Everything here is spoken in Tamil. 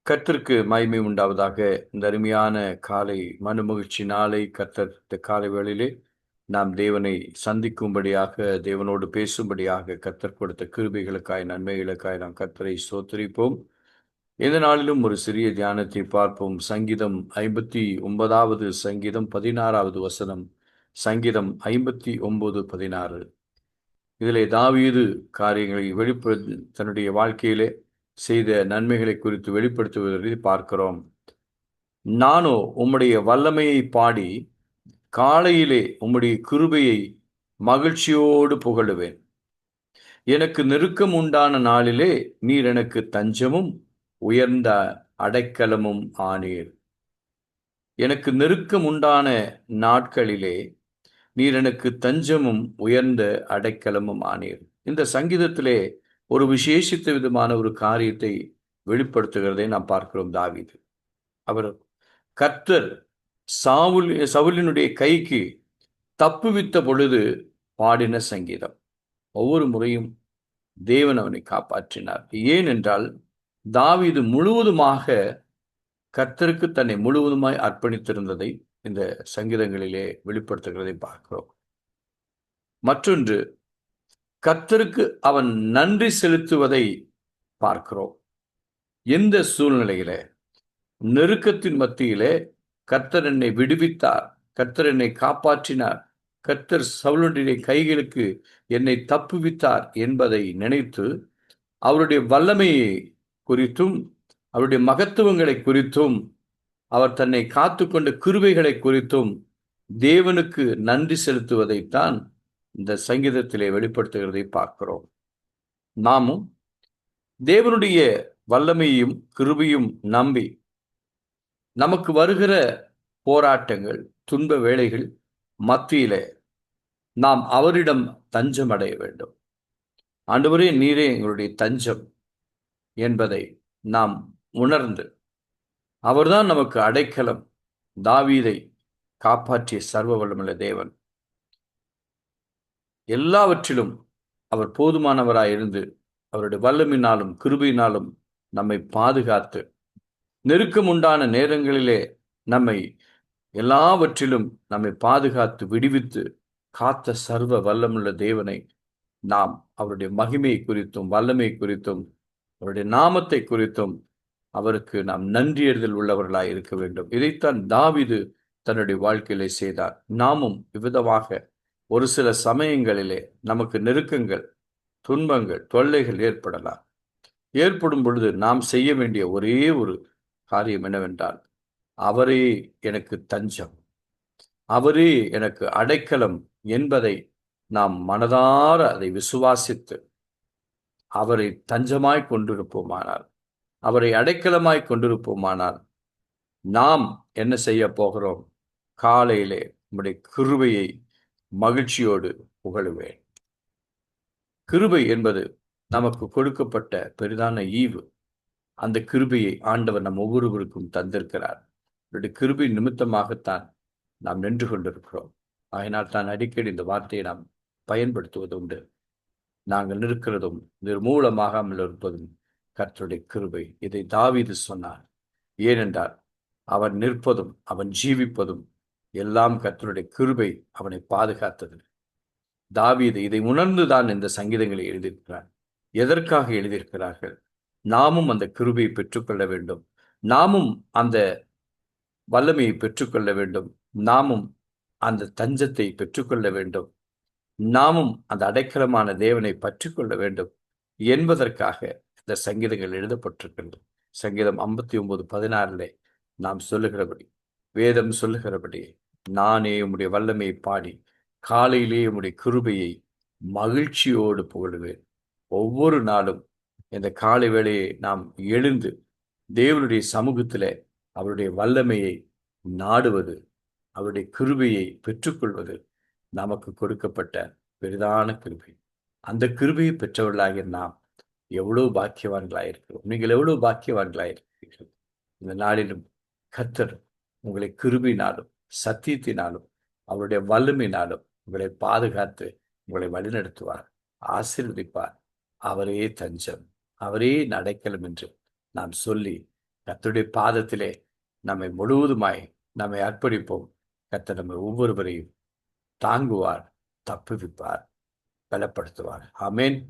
கர்த்தருக்கு மகிமை உண்டாவதாக. இந்த அருமையான காலை மகிழ்ச்சி நாளை கர்த்தர் இந்த காலை வேளையிலே நாம் தேவனை சந்திக்கும்படியாக, தேவனோடு பேசும்படியாக கர்த்தர் கொடுத்த கிருபைகளுக்காய், நன்மைகளுக்காய் நாம் கர்த்தரை ஸ்தோத்திரிப்போம். இந்த நாளிலும் ஒரு சிறிய தியானத்தை பார்ப்போம். சங்கீதம் 59வது சங்கீதம் 16வது வசனம். சங்கீதம் 59:16. இதிலே தாவீது காரியங்களை தன்னுடைய வாழ்க்கையிலே செய்த நன்மைகளை குறித்து வெளிப்படுத்துவதை பார்க்கிறோம். நானோ உம்முடைய வல்லமையை பாடி காலையிலே உம்முடைய கிருபையை மகிழ்ச்சியோடு புகழுவேன். எனக்கு நெருக்கம் உண்டான நாளிலே நீர் எனக்கு தஞ்சமும் உயர்ந்த அடைக்கலமும் ஆனீர். எனக்கு நெருக்கம் உண்டான நாட்களிலே நீர் எனக்கு தஞ்சமும் உயர்ந்த அடைக்கலமும் ஆனீர். இந்த சங்கீதத்திலே ஒரு விசேஷித்த விதமான ஒரு காரியத்தை வெளிப்படுத்துகிறதை நாம் பார்க்கிறோம். தாவீது அவர் கர்த்தர் சவுலினுடைய கைக்கு தப்புவித்த பொழுது பாடின சங்கீதம். ஒவ்வொரு முறையும் தேவன் அவனை காப்பாற்றினார். ஏனென்றால் தாவீது முழுவதுமாக கர்த்தருக்கு தன்னை முழுவதுமாய் அர்ப்பணித்திருந்ததை இந்த சங்கீதங்களிலே வெளிப்படுத்துகிறதை பார்க்கிறோம். மற்றொன்று, கர்த்தருக்கு அவன் நன்றி செலுத்துவதை பார்க்கிறோம். எந்த சூழ்நிலையிலே, நெருக்கத்தின் மத்தியிலே கர்த்தர் என்னை விடுவித்தார், கர்த்தர் என்னை காப்பாற்றினார், கர்த்தர் சவுலுடைய கைகளுக்கு என்னை தப்புவித்தார் என்பதை நினைத்து அவருடைய வல்லமையை குறித்தும் அவருடைய மகத்துவங்களை குறித்தும் அவர் தன்னை காத்துக்கொண்ட கிருபைகளை குறித்தும் தேவனுக்கு நன்றி செலுத்துவதைத்தான் இந்த சங்கீதத்திலே வெளிப்படுத்துகிறதை பார்க்கிறோம். நாமும் தேவனுடைய வல்லமையும் கிருபையும் நம்பி நமக்கு வருகிற போராட்டங்கள், துன்ப வேளைகள் மத்தியிலே நாம் அவரிடம் தஞ்சம் அடைய வேண்டும். ஆண்டவரே, நீரே எங்களுடைய தஞ்சம் என்பதை நாம் உணர்ந்து, அவர்தான் நமக்கு அடைக்கலம். தாவீதை காப்பாற்றிய சர்வ வல்லமையுள்ள தேவன் எல்லாவற்றிலும் அவர் போதுமானவராயிருந்து அவருடைய வல்லமையினாலும் கிருபையினாலும் நம்மை பாதுகாத்து, நெருக்கம் உண்டான நேரங்களிலே நம்மை எல்லாவற்றிலும் நம்மை பாதுகாத்து விடுவித்து காத்த சர்வ வல்லமுள்ள தேவனை நாம் அவருடைய மகிமை குறித்தும் வல்லமை குறித்தும் அவருடைய நாமத்தை குறித்தும் அவருக்கு நாம் நன்றியறிதல் உள்ளவர்களாய் இருக்க வேண்டும். இதைத்தான் தாவீது தன்னுடைய வாழ்க்கையிலே செய்தார். நாமும் இவ்விதமாக ஒரு சில சமயங்களிலே நமக்கு நெருக்கங்கள், துன்பங்கள், தொல்லைகள் ஏற்படலாம். ஏற்படும் பொழுது நாம் செய்ய வேண்டிய ஒரே ஒரு காரியம் என்னவென்றால், அவரே எனக்கு தஞ்சம், அவரே எனக்கு அடைக்கலம் என்பதை நாம் மனதார அதை விசுவாசித்து அவரை தஞ்சமாய் கொண்டிருப்போமானால், அவரை அடைக்கலமாய் கொண்டிருப்போமானால், நாம் என்ன செய்ய போகிறோம்? காலையிலே நம்முடைய கிருபையை மகிழ்ச்சியோடு புகழுவேன். கிருபை என்பது நமக்கு கொடுக்கப்பட்ட பெரிதான ஈவு. அந்த கிருபையை ஆண்டவர் நம் ஒவ்வொருவருக்கும் தந்திருக்கிறார். அவருடைய கிருபை நிமித்தமாகத்தான் நாம் நின்று கொண்டிருக்கிறோம். அதனால் தான் அடிக்கடி இந்த வார்த்தையை நாம் பயன்படுத்துவது உண்டு. நாங்கள் நிற்கிறதும் நிர்மூலமாகாமல் இருப்பதும் கர்த்தருடைய கிருபை. இதை தாவீது சொன்னார். ஏனென்றால் அவன் நிற்பதும் அவன் ஜீவிப்பதும் எல்லாம் கர்த்தருடைய கிருபை அவனை பாதுகாத்தது. தாவீது இதை உணர்ந்துதான் இந்த சங்கீதங்களை எழுதியிருக்கிறார். எதற்காக எழுதியிருக்கிறார்கள்? நாமும் அந்த கிருபையை பெற்றுக்கொள்ள வேண்டும். நாமும் அந்த வல்லமையை பெற்றுக்கொள்ள வேண்டும். நாமும் அந்த தஞ்சத்தை பெற்றுக்கொள்ள வேண்டும். நாமும் அந்த அடைக்கலமான தேவனை பற்றிக்கொள்ள வேண்டும் என்பதற்காக இந்த சங்கீதங்கள் எழுதப்பட்டிருக்கின்றன. சங்கீதம் 59:16 நாம் சொல்லுகிறபடி, வேதம் சொல்லுகிறபடி, நானே உம்முடைய வல்லமையை பாடி காலையிலே உம்முடைய கிருபையை மகிழ்ச்சியோடு புகழுவேன். ஒவ்வொரு நாளும் இந்த காலை வேளையை நாம் எழுந்து தேவனுடைய சமூகத்திலே அவருடைய வல்லமையை நாடுவது, அவருடைய கிருபையை பெற்றுக்கொள்வது நமக்கு கொடுக்கப்பட்ட பெரிதான கிருபை. அந்த கிருபையை பெற்றவர்களாகிய நாம் எவ்வளவு பாக்கியவான்களாயிருக்கிறோம். நீங்கள் எவ்வளவு பாக்கியவான்களாயிருக்கிறீர்கள். இந்த நாளிலும் கர்த்தர் உங்களை கிருபையினாலும் சத்தியத்தினாலும் அவருடைய வல்லமையினாலும் உங்களை பாதுகாத்து உங்களை வழிநடத்துவார், ஆசீர்வதிப்பார். அவரே தஞ்சம், அவரே அடைக்கலம் என்று நாம் சொல்லி கர்த்தருடைய பாதத்திலே நம்மை முழுவதுமாய் நம்மை அர்ப்பணிப்போம். கர்த்தர் நம்மை ஒவ்வொருவரையும் தாங்குவார், தப்புவிப்பார், பலப்படுத்துவார். ஆமென்.